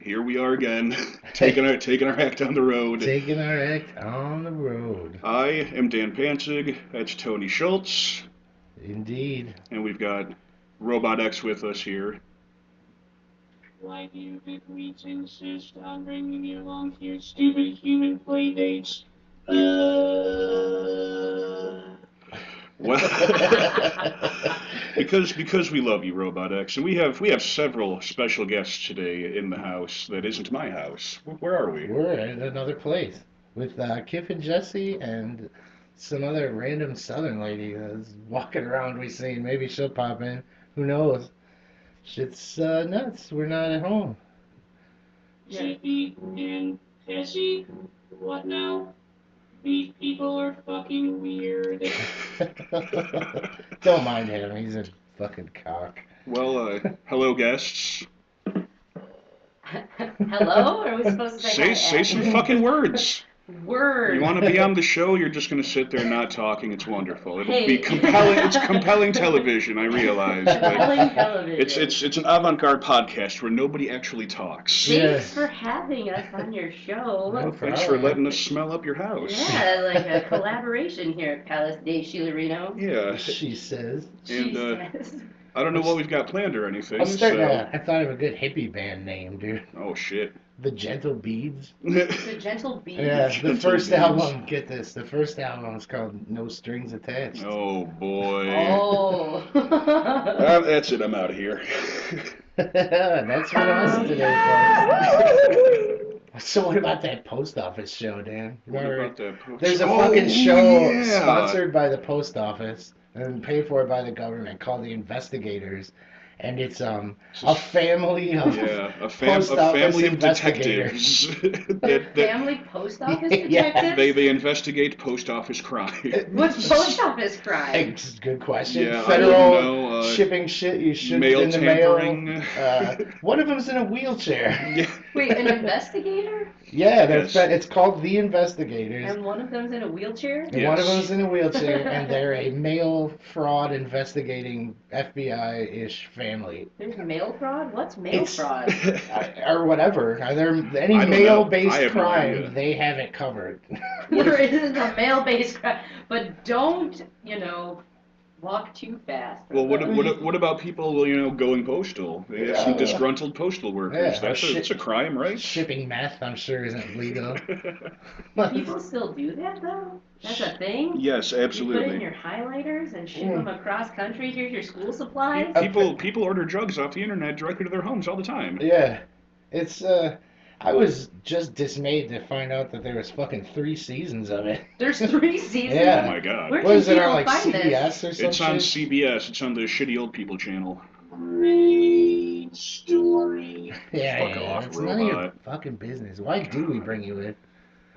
here we are again, taking our act on the road. Taking our act on the road. I am Dan Pantzig. That's Tony Schulz, Indeed. and we've got Robot X with us here. Why do you Greeks insist on bringing you along to your stupid human playdates? Well, because we love you, Robot X, and we have several special guests today in the house that isn't my house. Where are we? We're at another place with Cif and Jessi and some other random Southern lady that's walking around. We seen. Maybe she'll pop in. Who knows? Shit's nuts. We're not at home. Jessi and Jessi? What now? These people are fucking weird. Don't mind him. He's a fucking cock. Well, hello, guests. Hello? Are we supposed to Say some fucking words. Word. You want to be on the show? You're just going to sit there not talking. It's wonderful. It'll Hey. be compelling. It's compelling television. I realize. But Compelling television. it's an avant-garde podcast where nobody actually talks. Yeah. Thanks for having us on your show. No Thanks for problem. letting us smell up your house. Yeah, like a collaboration here at Palace de Schillerino. Yeah. She says. And Jesus. I don't know what we've got planned or anything. I So. thought of a good hippie band name, dude. Oh shit. The Gentle Beads. The Gentle Beast. Yeah, the Gentle first Beads. album, get this, the first album is called No Strings Attached. Oh boy. Oh. That's it. I'm out of here. That's from us today, folks. So what about that post office show, Dan? What Remember, about that post- there's a Oh, fucking show yeah. sponsored by the post office and paid for by the government called The Investigators. And it's a family of Yeah, a post office family of investigators. detectives. A that, family post office Yeah. detective? they investigate post office crime. What's post office crime? Hey, good question. Yeah, I Federal don't know, shipping shit you shouldn't mail in the tampering. mail. One of them's in a wheelchair. Yeah. Wait, an investigator? Yeah, Yes. it's called The Investigators. And one of them's in a wheelchair? And one of Yes. them's in a wheelchair, and they're a mail fraud investigating FBI-ish family. There's mail fraud? What's mail It's- fraud? Or whatever. There any I don't know. I mail-based have no crime, idea. they have it covered. There isn't a mail-based crime. But don't, walk too fast. Well, what about people, going postal? They have some Yeah. disgruntled postal workers. Yeah, That's a crime, right? Shipping meth, I'm sure, isn't legal. People still do that, though? That's a thing? Yes, You put it in absolutely. your highlighters and ship them across country. Here's your school supplies. People order drugs off the internet directly to their homes all the time. Yeah, it's I was just dismayed to find out that there was fucking 3 seasons of it. There's 3 seasons. Yeah. Oh my god. Where What is can it on, people like, find CBS this? or something? It's on CBS. It's on the Shitty Old People channel. Great story. Yeah, Fuck yeah, off, it's none of your robot. fucking business. Why do we bring you in?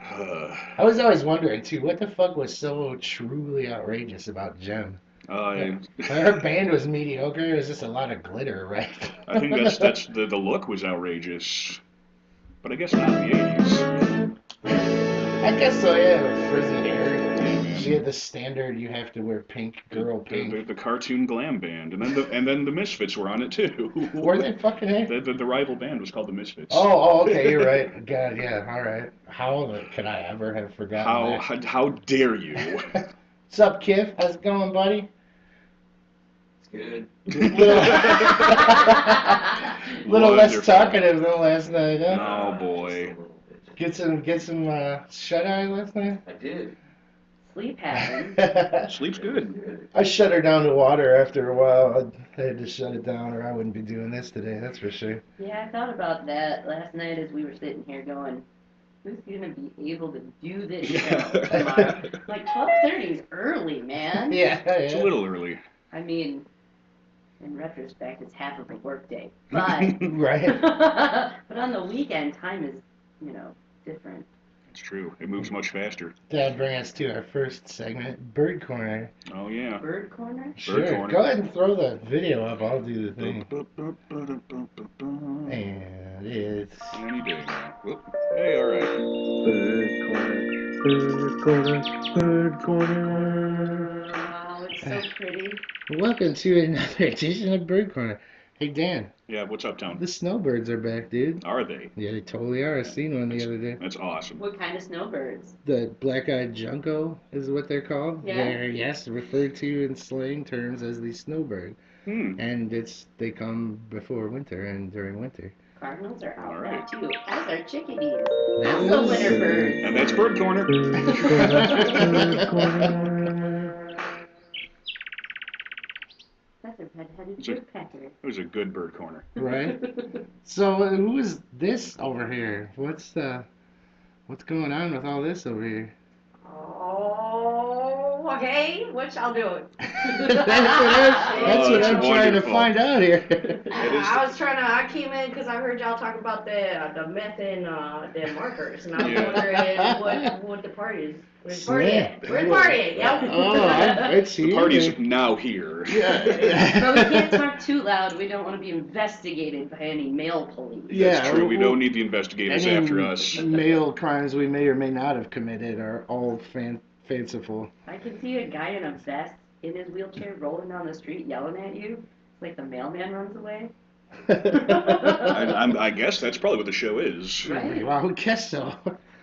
I was always wondering too, what the fuck was so truly outrageous about Jem? I Her band was mediocre. It was just a lot of glitter, right? I think that's the look was outrageous, but I guess not in the 80s. I guess so. Yeah, with frizzy hair. Yeah, She had the standard. You have to wear pink, girl pink. the cartoon glam band, and then the Misfits were on it too. Were they fucking hair? The rival band was called the Misfits. Oh, okay, you're right. God, yeah, all right. How could I ever have forgotten How dare you? that? What's up, Kif? How's it going, buddy? Good. Little less Wonderful. talkative than last night, huh? Oh boy. Get some shut eye last night. I did. Sleep happens. Sleep's good. I shut her down to water after a while. I had to shut it down, or I wouldn't be doing this today. That's for sure. Yeah, I thought about that last night as we were sitting here going, who's going to be able to do this show tomorrow? Like, 12:30 is early, man. Yeah, It's a yeah. little early. I mean, in retrospect, it's half of a workday. But, Right. but on the weekend, time is, different. It's true. It moves much faster. That'll bring us to our first segment, Bird Corner. Oh yeah. Bird corner? Sure. Corner. Go ahead and throw the video up. I'll do the thing. And it's Any day now. Whoop. Hey, all right. Wow, it's so pretty. welcome to another edition of Bird Corner. Hey, Dan, Yeah, what's up, Town? the snowbirds are back, dude. Are they? Yeah, they totally are. I seen one the other day. That's awesome. What kind of snowbirds? The black-eyed junco is what they're called. Yeah. They're, yes, referred to in slang terms as the snowbird. Hmm. And they come before winter and during winter. Cardinals are out All there right. too, as are chickadees. That Also is- winter birds. And that's Bird Corner. That's a red-headed It's a- woodpecker. It was a good Bird Corner. Right? So who is this over here? What's going on with all this over here? Oh, okay. What y'all doing? That's what it's I'm trying to wonderful. find out here. I came in because I heard y'all talk about the meth and the markers, and I was Yeah. wondering what the party is. Where's the party at? Snap. Where's the party at? Yep. It's The here. party's now here. But we can't talk too loud. We don't want to be investigated by any male police. Yeah, That's true. We don't need the investigators any after us. male crimes we may or may not have committed are all fanciful. I can see a guy in a vest in his wheelchair rolling down the street yelling at you. It's like the mailman runs away. I guess that's probably what the show is. Right. Well, I guess so.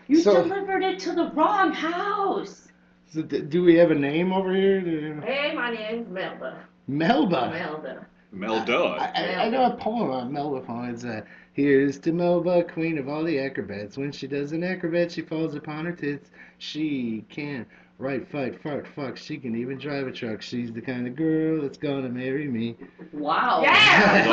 You So- delivered it to the wrong house. So do we have a name over here? Hey, my name's Melba. Melba. Melba. Melda. I know a poem about Melba phone. It's here's to Melba, queen of all the acrobats. When she does an acrobat, she falls upon her tits. She can write, fight, fart, fuck. She can even drive a truck. She's the kind of girl that's gonna marry me. Wow. Yeah!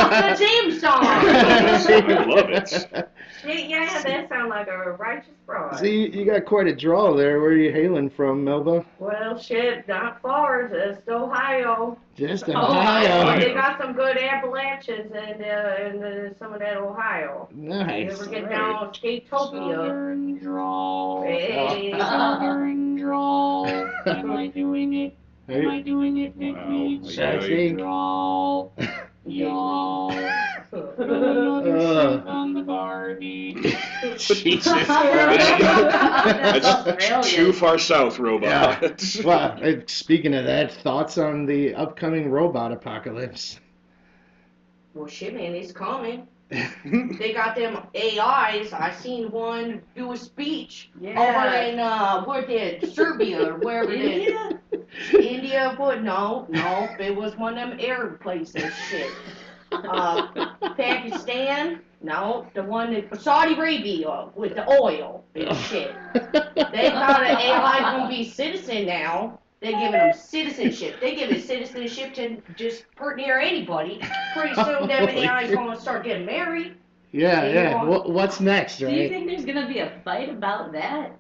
That's the theme song! I love it. Yeah, that sounds like a righteous broad. See, you got quite a drawl there. Where are you hailing from, Melba? Well, shit, not far, just Ohio. Just Oh, Ohio. They got some good Appalachians in some of that Ohio. You Nice. ever get down on Skatopia? Southern drawl. Hey. Southern drawl. Am I doing it? Am I doing it, Nick? Wow. Sexy. Drawl. Y'all. Another on the Barby. Jesus That's That's Australian. too far south, robot. Well, speaking of that, thoughts on the upcoming robot apocalypse? Well, shit, man, it's coming. They got them AIs. I seen one do a speech over in where did Serbia or wherever it is. India? India, but no, it was one of them Arab places. Shit. Pakistan, no, the one that Saudi Arabia with the oil and shit. They got an AI gonna be citizen now. They're giving them citizenship. They give it citizenship to just pretty near anybody. Pretty soon, them AI's gonna start getting married. Yeah. What's next, Do you right? think there's gonna be a fight about that?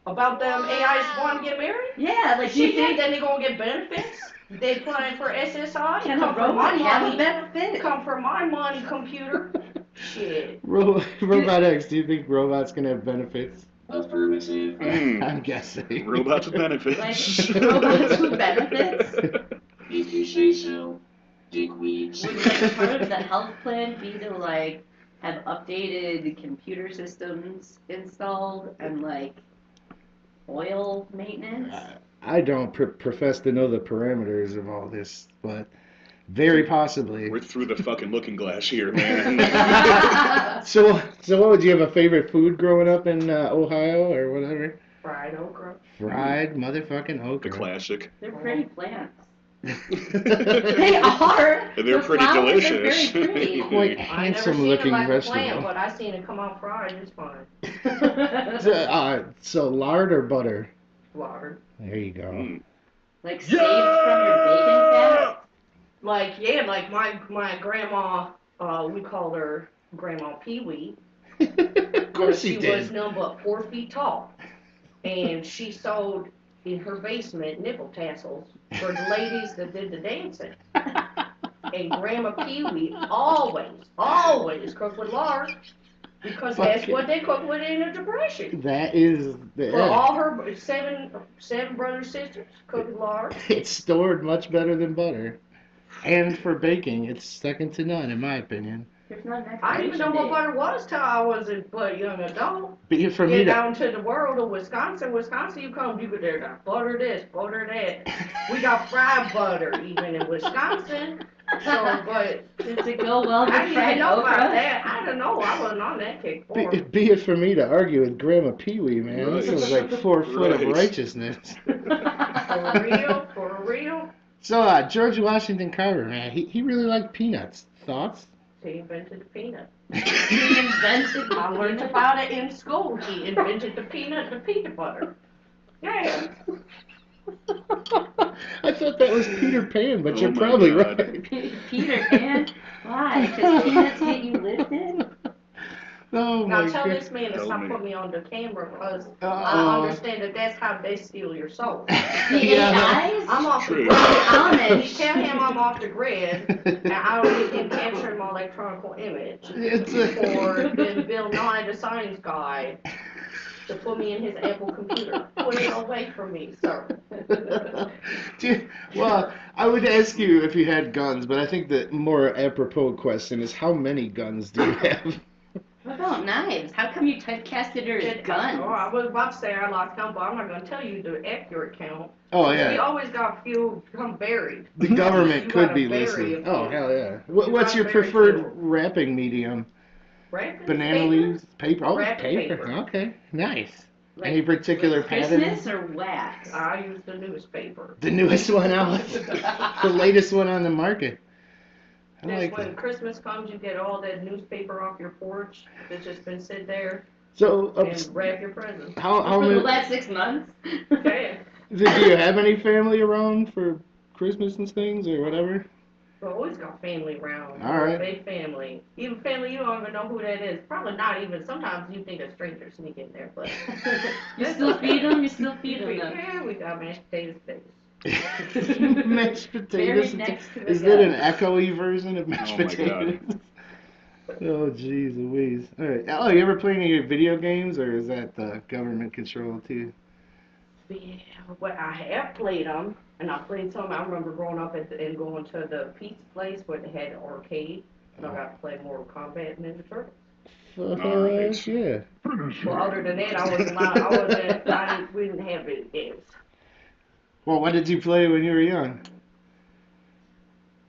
About them AIs want to get married? Yeah, like do you She think think then they're gonna get benefits? They applying for SSI? can a Come for my robot have a money. benefit? Come for my money, computer. Shit. Robot X, do you think robots can have benefits? Affirmative. I'm guessing. Robots with benefits. Like robots with benefits? If you say so. Dickweeds. Would like part of the health plan be to like have updated computer systems installed and like oil maintenance? I don't profess to know the parameters of all this, but very possibly. We're through the fucking looking glass here, man. So what would you have a favorite food growing up in Ohio or whatever? Fried okra. Fried motherfucking The okra. classic. They're pretty plants. They Quite are. And they're The pretty flowers delicious. Are very pretty. I never handsome seen it looking like a vegetable. plant, but I seen it come out fried. It's fine. So lard or butter? Lard. There you go. Mm. Like saved from your bacon fat? Like my grandma, we called her Grandma Pee Wee. Of course she he was did. none but 4 feet tall, and she sewed in her basement nipple tassels for the ladies that did the dancing. And Grandma Pee Wee always cooked with lard because that's what they cook with in a depression. That is For all her seven brothers sisters, cooked with lard. It's stored much better than butter. And for baking, it's second to none, in my opinion. There's not an I didn't even know expiration what date. butter was till I was a young adult. But for me Get to down to the world of Wisconsin, you come, you go there, got butter this, butter that. We got fried butter even in Wisconsin. So, but Does it go well I with didn't fried even know about okra? that. I don't know. I wasn't on that kick for. Be it for me to argue with Grandma Pee Wee, man. This was like 4 foot of Right. righteousness. For real. So, George Washington Carver, man, he really liked peanuts. Thoughts? He invented the peanut. He invented I learned about it in school. He invented the peanut butter. Yeah. I thought that was Peter Pan, but Oh you're my probably God. right. Peter Pan? Why? Because peanuts get you lifted? Oh Now my tell God. this man to Tell stop me. putting me on the camera because I Uh-oh. understand that that's how they steal your soul. The Yeah. AIs? I'm off the True. grid. Amish. Tell him I'm off the grid and I don't get him capturing my electronic image. It's Or then Bill Nye, the science guy, to put me in his Apple computer. Put it away from me, sir. Well, I would ask you if you had guns, but I think the more apropos question is how many guns do you have? What about knives? How come you typecasted her as guns? Oh, I was about to say I lost count, but I'm not going to tell you the accurate count. Oh, We yeah. always got a few come buried. The government You could gotta be bury listening. a Oh, few. hell yeah. You What's gotta your bury preferred two. wrapping medium? Wrapping Banana paper? leaves? Paper? Oh, Wrapped paper. paper. Okay, nice. Like- Any particular like pattern? Christmas or wax? I use the newspaper. The newest one out. The latest one on the market. I Just like when it. Christmas comes, you get all that newspaper off your porch that's just been sitting there So, and wrap your presents. how For the many, last 6 months? Okay. do you have any family around for Christmas and things or whatever? We always got family around. All We're right. a big family. Even family you don't even know who that is. Probably not even. Sometimes you think a stranger sneak in there, but You still feed them? You still feed them? Yeah, we got mashed potatoes. Mashed potatoes. Buried next to the Is that an gut. echoey version of mashed Oh my potatoes? God. Oh, jeez Louise. All right. Oh, you ever play any video games, or is that government control too? Yeah, well, I have played them, and I played some. I remember growing up and going to the pizza place where they had an arcade, and I got to play Mortal Kombat and Ninja Turtles. Nice. Yeah. Well, other than that, we didn't have video games Well, what did you play when you were young?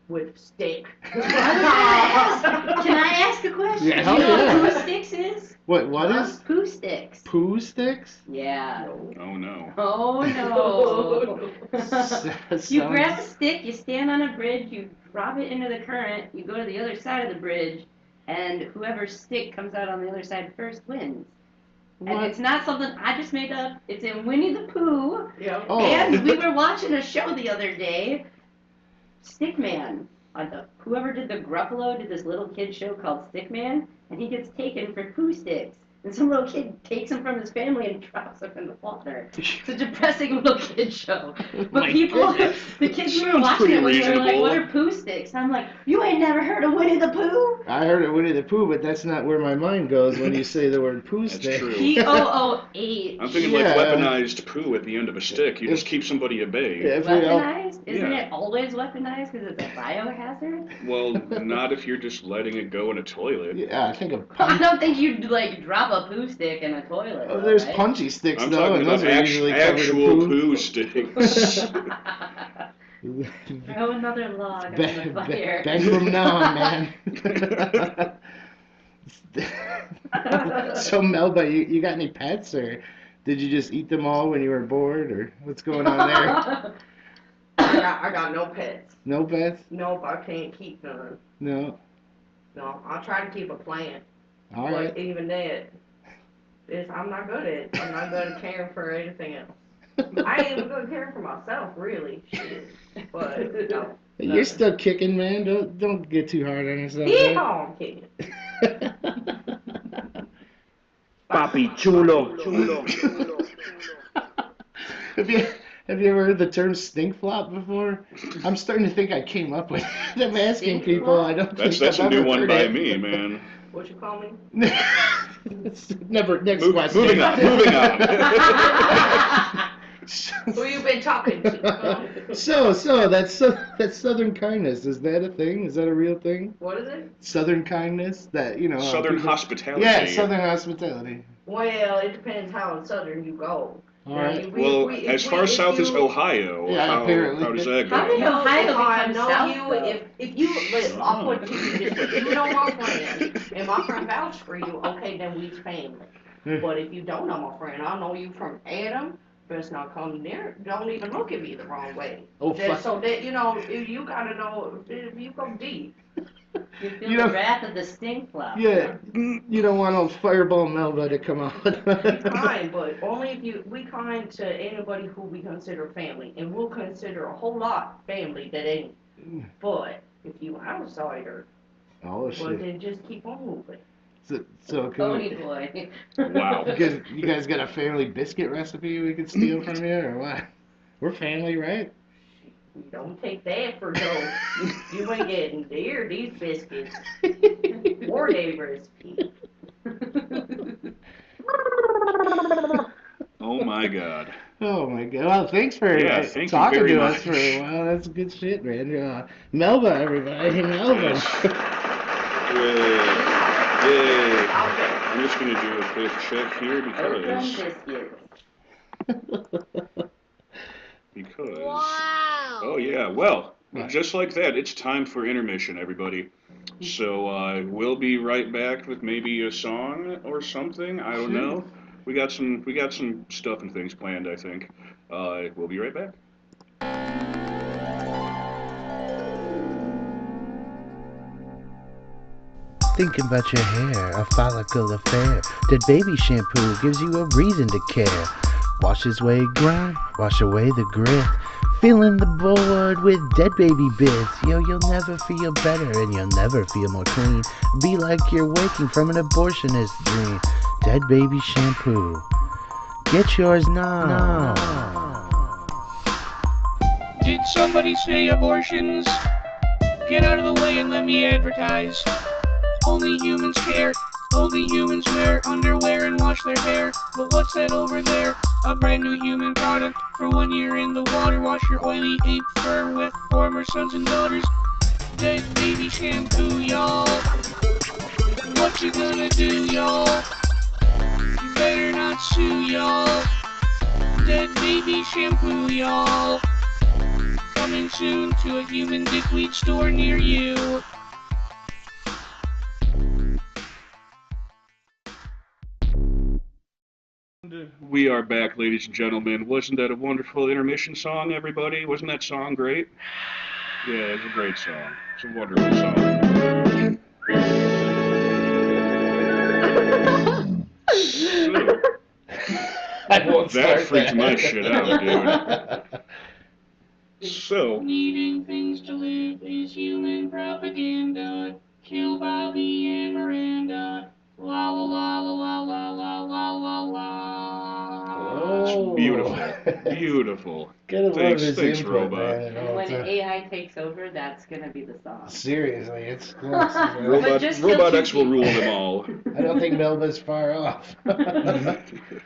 with stick. Can I ask a question? Yeah, Do hell you know yeah. what poo sticks is? What is Poo sticks. poo sticks? Yeah. Oh no. Oh no. Sounds- You grab a stick, you stand on a bridge, you drop it into the current, you go to the other side of the bridge, and whoever's stick comes out on the other side first wins. And What? it's not something I just made up. It's in Winnie the Pooh. Yeah. Oh. And we were watching a show the other day, Stickman. Whoever did the Gruffalo did this little kid show called Stickman, and he gets taken for poo sticks. And some little kid takes him from his family and drops him in the water. It's a depressing little kid show. But My people, goodness. the kids were Sounds watching pretty it when they were like, reasonable. what are poo sticks? And I'm like, you ain't never heard of Winnie the Pooh? I heard of Winnie the Pooh, but that's not where my mind goes when you say the word poo That's stick. true. P-O-O-H. I'm thinking Yeah. like weaponized poo at the end of a stick. You just keep somebody at bay. If we all- Weaponized? Isn't Yeah. it always weaponized because it's a biohazard? Well, not if you're just letting it go in a toilet. Yeah, I think of I punch. don't think you'd like drop a poo stick in a toilet. Oh, though, there's right? punchy sticks I'm though, talking and about those are usually covered in actual poo. poo sticks. Throw another log on the fire. Bang from now on, man. So Melba, you got any pets, or did you just eat them all when you were bored, or what's going on there? I got no pets. No pets? Nope, I can't keep none. No. No, I try to keep a plant, All but right. even that, I'm not good at it. I'm not good at caring for anything else. I ain't even good at caring for myself, really. Shit. But, no. You're still kicking, man. Don't get too hard on yourself. Yeehaw, I'm kidding. Papi chulo. Have you ever heard the term stink flop before? I'm starting to think I came up with it. I'm asking Stink people. flop? I don't That's think I've a new ever one heard by it. me, man. What you call me? Never. Next question. Moving on. Moving on. Who you been talking to? So that's Southern kindness. Is that a thing? Is that a real thing? What is it? Southern kindness. That Southern people- hospitality. Yeah, Southern hospitality. Well, it depends how southern you go. All right. Well, as far south as Ohio, Yeah, apparently. how does that How go? did Ohio if I become know south, you, though? if you, listen, I'll put it to you this way. You know my friend, and my friend vouched for you, okay, then we's family. But if you don't know my friend, I know you from Adam, best not come near, don't even look at me the wrong way. Oh, fuck. So that, you know, you gotta know, if you go deep. You feel You the know- wrath of the stink cloud. Yeah, you don't want no fireball Melba to come out. Be kind, but only if we kind to anybody who we consider family, and we'll consider a whole lot family that ain't. But if you outsider, Oh, well shit. then just keep on moving. So can Pony boy. Wow. you guys got a family biscuit recipe we could steal from you, or what? We're family, right? Don't take that for gold. You ain't getting near these biscuits or a recipe. Oh my God. Oh my god. Well, thanks for Yeah, thank you talking very to us for much. a while. That's good shit, man. Melba, everybody. Melba. Yes. Yay. I'm just gonna do a quick check here because Wow. oh yeah, well, just like that, it's time for intermission, everybody. So we'll be right back with maybe a song or something. I don't know. We got some stuff and things planned, I think. We'll be right back. Thinking about your hair, a follicle affair. Dead Baby Shampoo gives you a reason to care. Washes away grime, wash away the grit. Feeling the board with Dead Baby bits. Yo, you'll never feel better and you'll never feel more clean. Be like you're waking from an abortionist dream. Dead Baby Shampoo. Get yours now. Did somebody say abortions? Get out of the way and let me advertise. Only humans care. Only humans wear underwear and wash their hair. But what's that over there? A brand new human product for 1 year in the water. Wash your oily ape fur with former sons and daughters. Dead Baby Shampoo, y'all. What you gonna do, y'all? You better not sue, y'all. Dead Baby Shampoo, y'all. Coming soon to a human dickweed store near you. We are back, ladies and gentlemen. Wasn't that a wonderful intermission song, everybody? Wasn't that song great? Yeah, it's a great song. It's a wonderful song. So, I won't that start freaked that. my shit out, dude. So, Needing things to live is human propaganda. Kill Bobby and Miranda. La la la la la la la la la. Oh. beautiful. Beautiful. Gotta love Thanks, his thanks, input, Robot. man. And when AI takes over, that's gonna be the song. Seriously, it's close. Robot, just kill Robot two X will rule people. them all. I don't think Melba's far off.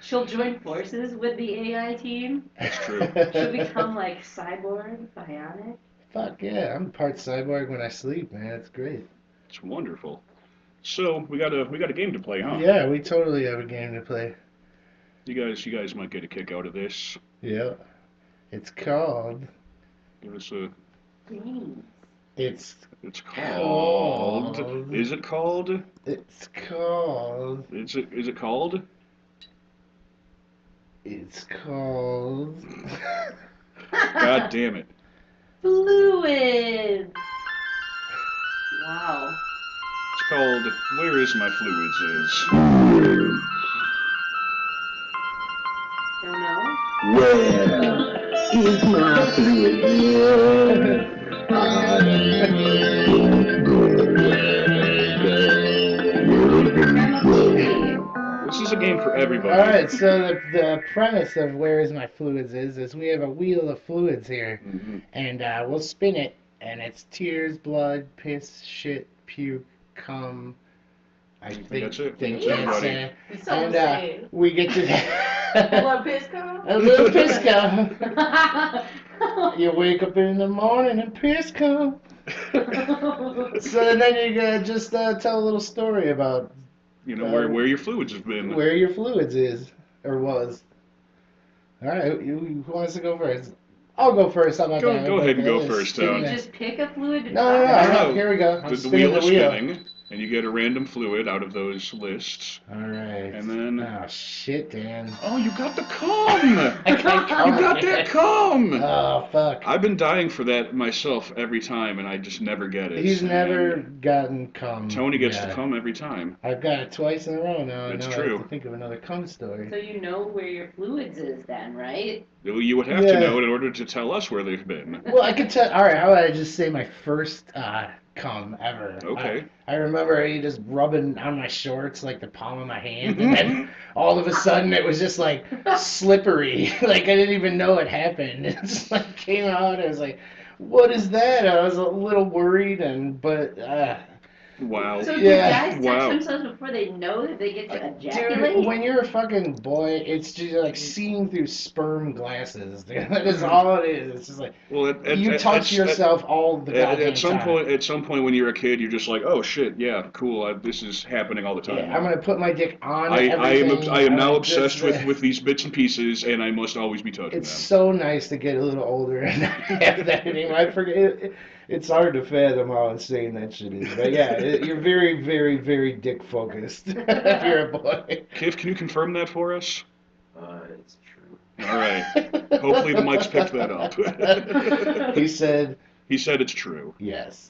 She'll join forces with the AI team. That's true. She'll become like cyborg, bionic. Fuck yeah, I'm part cyborg when I sleep, man. It's great. It's wonderful. So we got a game to play, huh? Yeah, we totally have a game to play. You guys might get a kick out of this. Yeah. It's called. Give us a. It's It's called. called. Is it called? It's called. Is it called? It's called. God damn it! Fluids. Wow. It's called Where Is My Fluids Is. Don't know. Where is my fluid? This is a game for everybody. Alright, so the premise of Where Is My Fluids is we have a wheel of fluids here, Mhm. and we'll spin it, and it's tears, blood, piss, shit, puke, cum. I think that's it. they That's can't everybody. say. So And sad. we get to Blood piss cum? a little piss cum. You wake up in the morning and piss cum. So then you gotta just tell a little story about You know where your fluids have been. where your fluids is or was. All right, who wants to go first? I'll go first. How about that? Go ahead and go Let's first. spin You that. just pick a fluid to No, try. No. Here we go. I'm The spinning wheel the is wheel. spinning, and you get a random fluid out of those lists. All right. And then... Oh, shit, Dan. Oh, you got the cum! I got cum. You got that cum! Oh, fuck. I've been dying for that myself every time, and I just never get it. He's never And gotten cum. Tony gets yet. the cum every time. I've got it twice in a row now. That's I true. have to think of another cum story. So you know where your fluids is then, right? You would have to know it in order to tell us where they've been. Well, I could tell. All right, how about I just say my first cum ever? Okay. I remember he just rubbing on my shorts like the palm of my hand, and then all of a sudden it was just like slippery. Like I didn't even know it happened. It just like came out. I was like, "What is that?" I was a little worried, but. Wow. So do Yeah. guys touch Wow. themselves before they know that they get to ejaculate? Dude, when you're a fucking boy, it's just like seeing through sperm glasses. Dude. That is all it is. It's just like Well, you touch yourself all the goddamn at some time. At some point, when you're a kid, you're just like, oh shit, yeah, cool. This is happening all the time. Yeah, I'm gonna put my dick on I everything. am now I'm obsessed just, with these bits and pieces, and I must always be touching It's them. so nice to get a little older and not have that anymore. I forget. It's hard to fathom how insane that shit is. But yeah, you're very, very, very dick focused if you're a boy. Kiff, can you confirm that for us? It's true. All right. Hopefully the mic's picked that up. He said He said it's true. yes.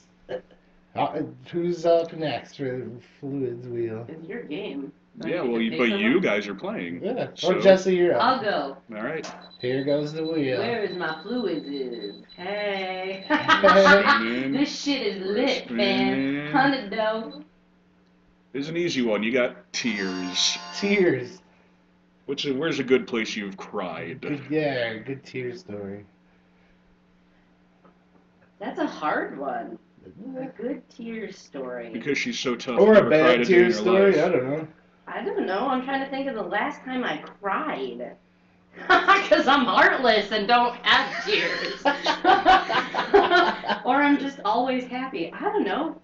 Who's up next for the fluids wheel? It's your game. Yeah, well, Pick but you someone? guys are playing. Yeah. So- Or Jesse, you're I'll up. go. All right. Here goes the wheel. Where is my fluids is? Hey. Spinning. This shit is lit, man. Spinning. $100. It's an easy one. You got tears. Tears. Where's a good place you've cried? Good tear story. That's a hard one. A good tears story. Because she's so tough. Or a never cried bad a day tear in her story. life. I don't know. I don't know. I'm trying to think of the last time I cried. Because I'm heartless and don't have tears. Or I'm just always happy. I don't know.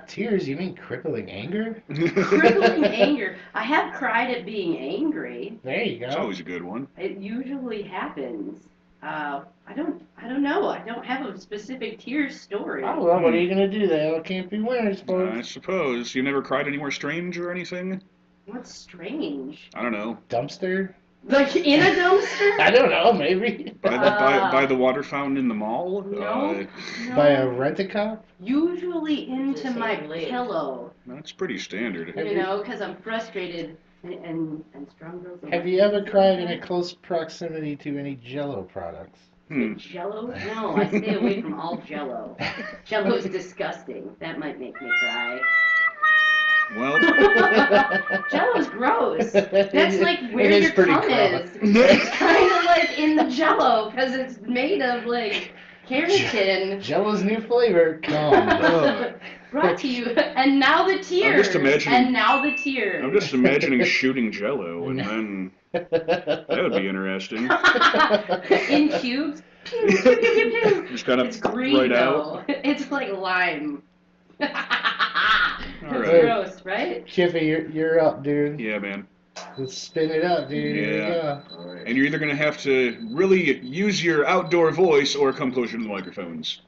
Tears? You mean crippling anger? Crippling anger. I have cried at being angry. There you It's go. always a good one. It usually happens. I don't know. I don't have a specific tears story. Oh well, what are you gonna do? They all can't be winners, I folks. suppose. You never cried anywhere strange or anything? What's strange? I don't know. Dumpster? Like in a dumpster? I don't know. Maybe By the water fountain in the mall? No. No. by a rent-a-cop. Usually into Just my saying late. pillow. That's pretty standard. You know, because I'm frustrated and strong girls. don't Have like you ever to cried do in a that. close proximity to any Jello products? Jello? No, I stay away from all Jello. Jello's disgusting. That might make me cry. Well, Jello's gross. That's like where It is your pretty cum gross. is. It's kind of like in the Jello because it's made of like keratin. Jello's new flavor. Come. Brought to you, and now the tears. just imagining- And now the tears. I'm just imagining shooting Jello, and then that would be interesting. In cubes. Pew, pew, pew, pew, pew. Just kind of It's green right though. out. It's like lime. It's right. gross, right? Kiffy, you're up, dude. Yeah, man. Let's spin it up, dude. Here we Yeah. go. Alright. And you're either going to have to really use your outdoor voice or come closer to the microphones.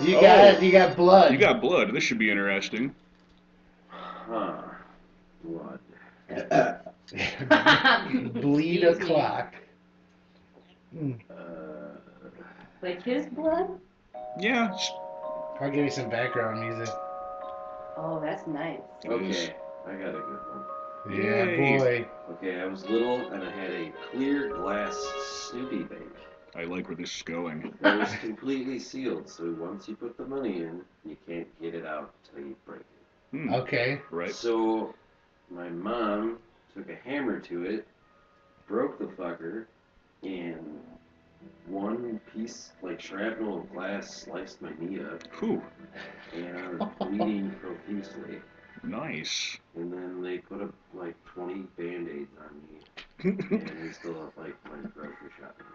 You got blood. You got blood. This should be interesting. Huh. Blood. Bleed Excuse me. o'clock. Like his blood? Yeah. I'll give you some background music. Oh, that's nice. Okay, I got a good one. Yeah, Yay. boy. Okay, I was little and I had a clear glass Snoopy bank I like where this is going. that was completely sealed. So once you put the money in, you can't get it out until you break it. Okay. Right. So my mom took a hammer to it, broke the fucker, and one piece, like shrapnel of glass, sliced my knee up, Whew. and I was bleeding profusely. Nice. And then they put up like 20 band-aids on me, and we still have like my grocery shopping.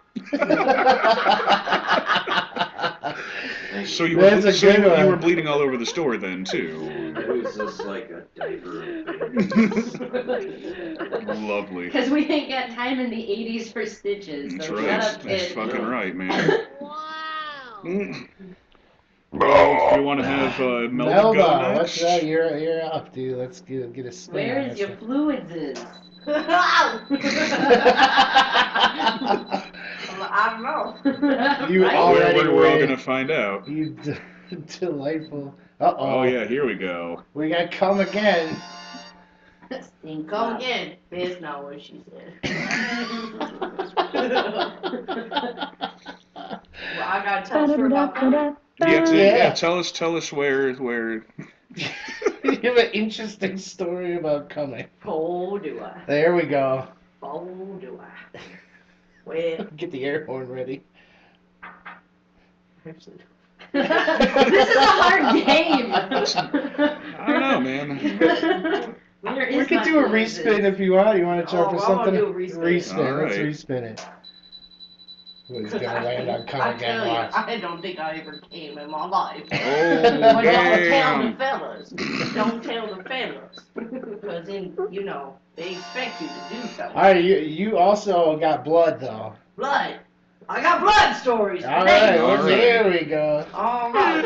So you That's were a good one. you were bleeding all over the store then too. It was just like a diaper. Lovely. Because we ain't got time in the 80s for stitches. That's So right. shut up, That's kid. fucking right, man. Mm. Well, do you want to have Melba go next? What's that? You're up, dude. Let's get a spin. Where on is this your one. fluids is? I don't know. You Right? already We're all win. gonna find out. You delightful. Uh-oh. Oh yeah, here we go. We got come again. Stink Come up. again. That's not what she said. Well, I gotta tell her about that. Yeah, tell us where. You have an interesting story about coming. Oh, do I? There we go. Oh, do I? Well, Get the air horn ready. actually, This is a hard game. I don't know, man. Where is We could my do a fluids respin is? if you want. You want to try Oh, for I something? wanna do a respin. All Let's right. respin it. Who's gonna I land on come again? tell you, Watch. I don't think I ever came in my life. Oh But don't tell the damn. fellas. Don't tell the fellas. Because then, you know, they expect you to do something. All right, you also got blood though. Blood. I got blood stories. All right, All well, right. there we go. All right.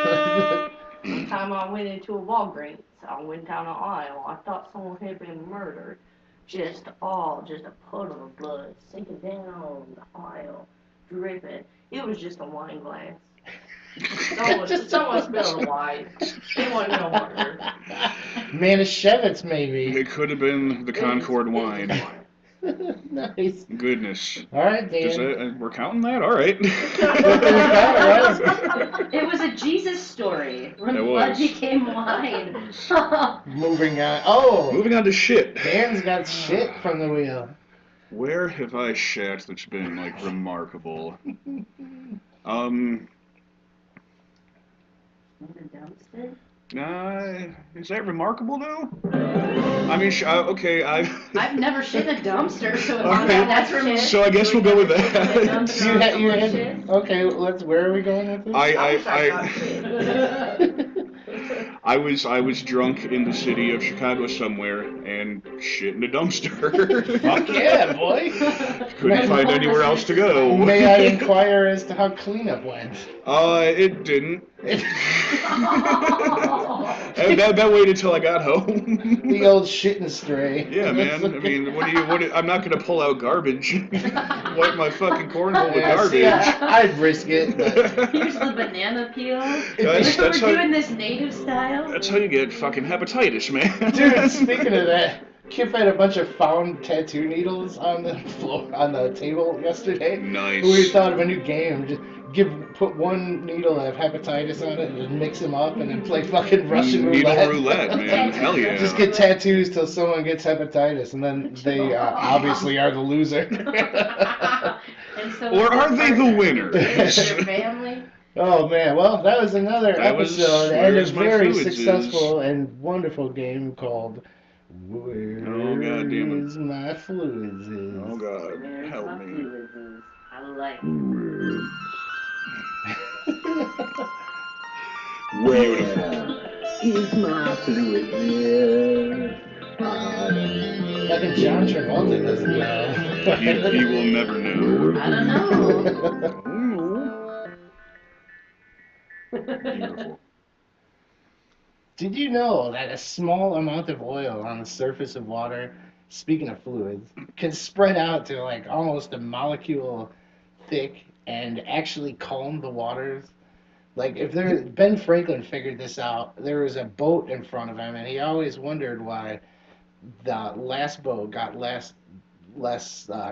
Blood. One time I went into a Walgreens. I went down an aisle. I thought someone had been murdered. Just a puddle of blood sinking down the aisle, dripping. It was just a wine glass. Someone spilled a wine. It wasn't no murder. Manischewitz, maybe. It could have been the Concord wine. Nice. Goodness. All right, Does Dan. that, we're counting that? All right. It was a Jesus story when It blood was. became wine. Moving on. Oh, Moving on to shit. Dan's got shit from the wheel. Where have I shat that's been like remarkable? Is that remarkable though? I mean, okay, I've never shit in a dumpster, so if Okay. that's remarkable. So I guess we'll go with that. Okay, where are we going with this? I was drunk in the city of Chicago somewhere and shit in a dumpster. Fuck yeah, boy. Couldn't find anywhere else to go. May I inquire as to how cleanup went? It didn't. And that waited till I got home. The old shit and stray. Yeah, man. I mean, I'm not gonna pull out garbage. Wipe my fucking cornhole with Yeah, garbage. see, I'd risk it. But... Here's the banana peel. That's We're how- doing this native style. That's how you get fucking hepatitis, man. Dude, speaking of that, Kip had a bunch of found tattoo needles on the floor, on the table yesterday. Nice. We thought of a new game. Just put one needle of hepatitis on it and just mix them up and then play fucking Russian Needle roulette. roulette, man. Hell yeah. Just get tattoos till someone gets hepatitis and then they obviously are the loser. And so Or are they the winner? Your family. Oh man, well that was another That was episode and a Where's My very Fluids successful and wonderful game called Where Oh, God damn it. is My Fluids is. Oh God, There's help my me. fluids is. I like it. Beautiful. Is my fluid here? Fucking John Travolta doesn't know. He will never know. I don't know. Beautiful. Did you know that a small amount of oil on the surface of water, speaking of fluids, can spread out to like almost a molecule thick and actually calm the waters? Like if Ben Franklin figured this out, there was a boat in front of him and he always wondered why the last boat got less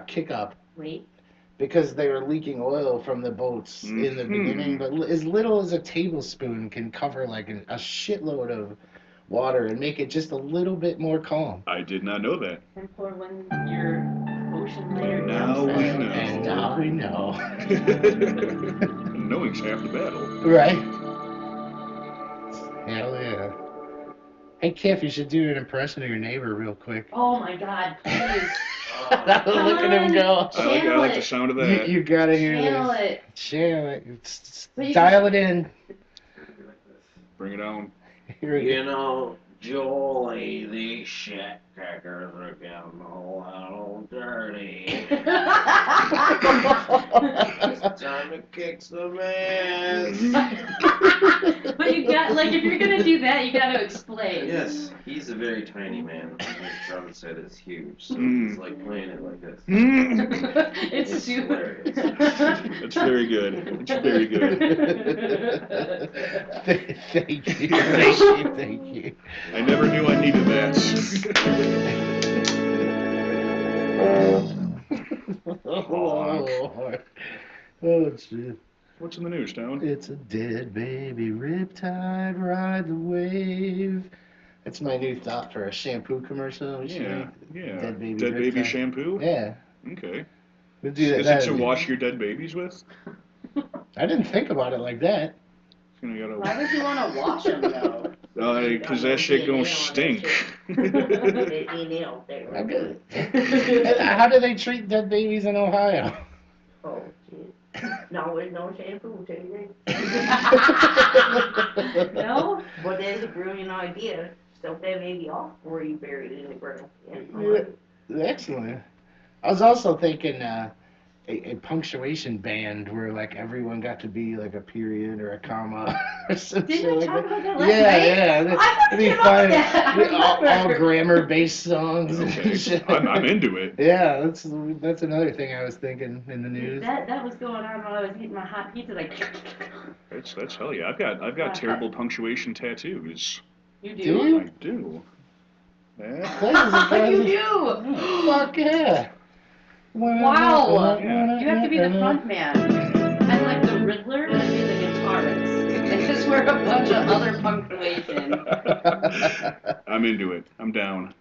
kick up Wait. because they were leaking oil from the boats in the beginning, but as little as a tablespoon can cover like a shitload of water and make it just a little bit more calm. I did not know that. And for when your ocean layer Now we know. And now we know. Knowing's half the battle. Right? Hell yeah. Hey, Kif, you should do an impression of your neighbor real quick. Oh my God, please. Look at him go. I like the sound of that. You gotta hear Channel this. it. Channel it. But you Dial it in. Bring it on. Here we You go. know, Jolie, these shit kickers are getting a little dirty. It's time to kick some ass. But you got, like, if you're gonna do that, you gotta explain. Yes, he's a very tiny man. His drum set is huge, so Mm. he's like playing it like this. It's It's super. hilarious. It's very good. It's very good. Thank you. Thank you. I never knew I needed that. Oh, oh, shit. What's in the news, Town? It's a dead baby, riptide, ride the wave. That's my new thought for a shampoo commercial. We should Yeah, make yeah. Dead baby, Dead baby riptide. shampoo? Yeah, Okay. we'll do that. Is it to wash your dead babies with? I didn't think about it like that. Why would you want to wash them though? Because that shit gonna stink. I'm good. How do they treat dead babies in Ohio? Oh, shit. No, there's no shampoo, tell you No? But that's a brilliant idea. Stuff that baby off before you bury it in the ground. Yeah. Excellent. I was also thinking a punctuation band where like everyone got to be like a period or a comma or some shit Didn't we like talk that. about that last Yeah, night? yeah. I thought we It'd be came up fun. with that. I all remember. grammar-based songs and Okay. shit. I'm into it. Yeah, that's another thing I was thinking in the news. That was going on while I was eating my hot pizza, like. That's hell yeah. I've got terrible punctuation tattoos. You Do do? you? I do. Yeah. That is You impressive. do! Fuck yeah. Wow! Yeah. You have to be the front man. I'm like the Riddler, and you're the guitarist. And just wear a bunch of other punctuation. I'm into it. I'm down.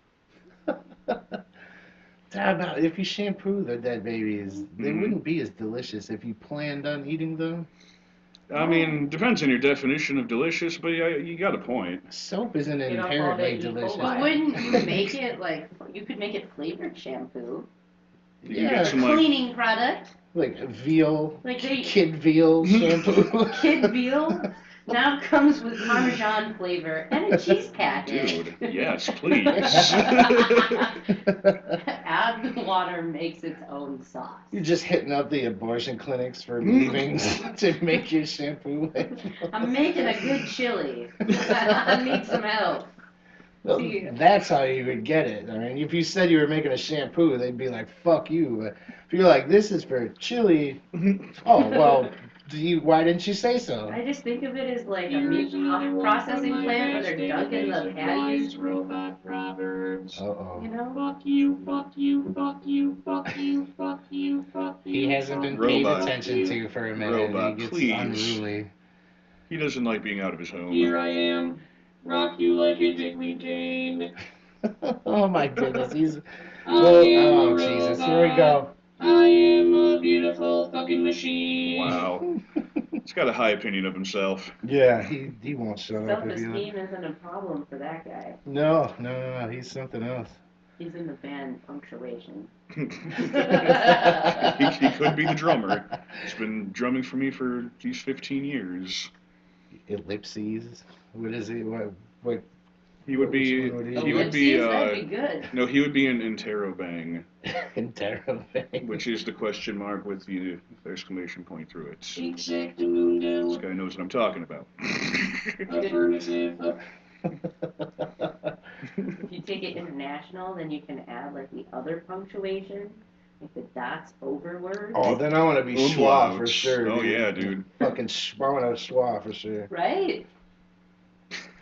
If you shampoo the dead babies, they Mhm. wouldn't be as delicious if you planned on eating them. I mean, depends on your definition of delicious, but yeah, you got a point. Soap isn't You know, inherently all that E. delicious. coli. But wouldn't you make it like, you could make it flavored shampoo? You can Yeah, get some like Cleaning product. like veal, Like they, kid veal shampoo. Kid veal now comes with Parmesan flavor and a cheese packet. dude. Yes, please. Add the water, makes its own sauce. You're just hitting up the abortion clinics for leavings to make your shampoo. I'm making a good chili. I need some help. Well, See. that's how you would get it. I mean, if you said you were making a shampoo, they'd be like, "Fuck you." But if you're like, "This is for chili," oh well. Why didn't you say so? I just think of it as like a meat processing plant where they're dunking the patties. Uh-oh. You know? Fuck you, fuck you, fuck you, fuck you, fuck you, fuck you. He hasn't been paid Robot. attention to for a minute. Robot, He gets please. unruly. He doesn't like being out of his home. Here I am, rock you like a diggly Jane. Oh my goodness, he's. I Oh, am a Jesus, here we robot. go. I am a beautiful fucking machine. Wow. He's got a high opinion of himself. Yeah, he won't shut up if you. Self-esteem isn't a problem for that guy. No, he's something else. He's in the band Punctuation. he could be the drummer. He's been drumming for me for these 15 years. Ellipses. What is he? What? He would be. Which one would He would be. Ellipses? That'd be good. No, he would be in Interrobang, Interrobang. which is the question mark with the exclamation point through it. This Exactamundo. guy knows what I'm talking about. Affirmative. If you take it international, then you can add like the other punctuation, like the dots over words. Oh, then I want to be schwa for Umlauts. sure. Oh dude. yeah, dude. Fucking I want to schwa for sure. Right?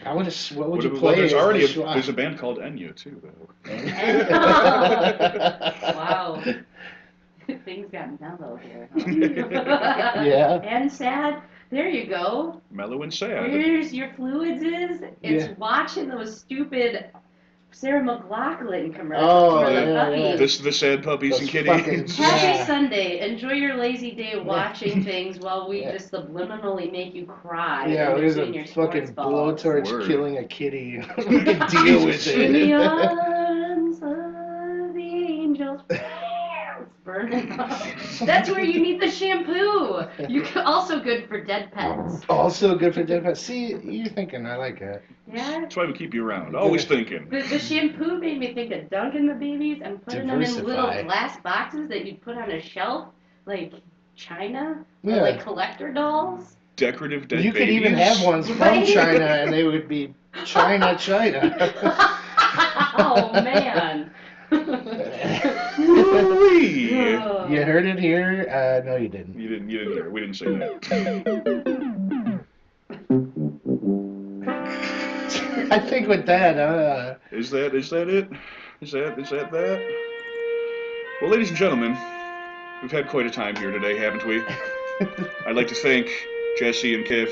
I would. What would you Well, play? there's as already the schwa? there's a band called Enya too, though. Wow. Things got mellow here. Huh? Yeah. And sad. There you go. Mellow and sad. Where's your fluids is? It's Yeah. watching those stupid Sarah McLachlan commercial Oh, for the yeah, puppies. yeah. The sad puppies Those and fucking- kitties. Happy Yeah. Sunday. Enjoy your lazy day watching things while we Yeah. just subliminally make you cry Yeah, in there's between a your sports fucking balls. blowtorch Word. killing a kitty. We can deal with In the it. arms of the angels. It's burning up. That's where you need the shampoo. You can also good for dead pets. Also good for dead pets. See, you're thinking, I like that. Yeah. That's why we keep you around. Always thinking. The shampoo made me think of dunking the babies and putting them in little Diversify. glass boxes that you'd put on a shelf, like china, or Yeah. like collector dolls. Decorative dead You could babies. even have ones from Right? China and they would be China. Oh man. Woo-wee. You heard it here? No, you didn't. You didn't hear it. We didn't say that. I think with that, Is that it? Is that? Well, ladies and gentlemen, we've had quite a time here today, haven't we? I'd like to thank Jessi and Cif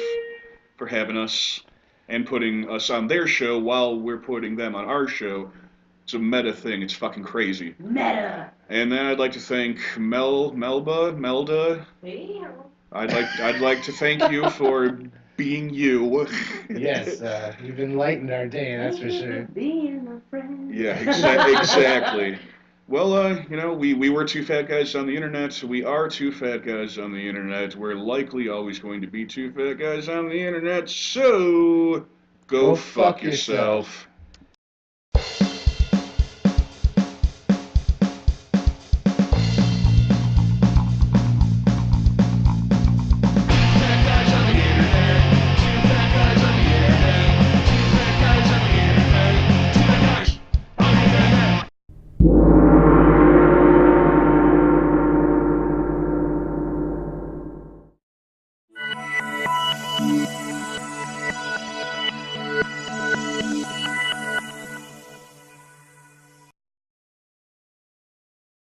for having us and putting us on their show while we're putting them on our show. It's a meta thing. It's fucking crazy. Meta. And then I'd like to thank Melba. Hey. I'd like to thank you for being you. yes, you've enlightened our day, that's for sure. Being my friend. Yeah, exactly. Well, we were two fat guys on the internet. We are two fat guys on the internet. We're likely always going to be two fat guys on the internet. So, go fuck yourself.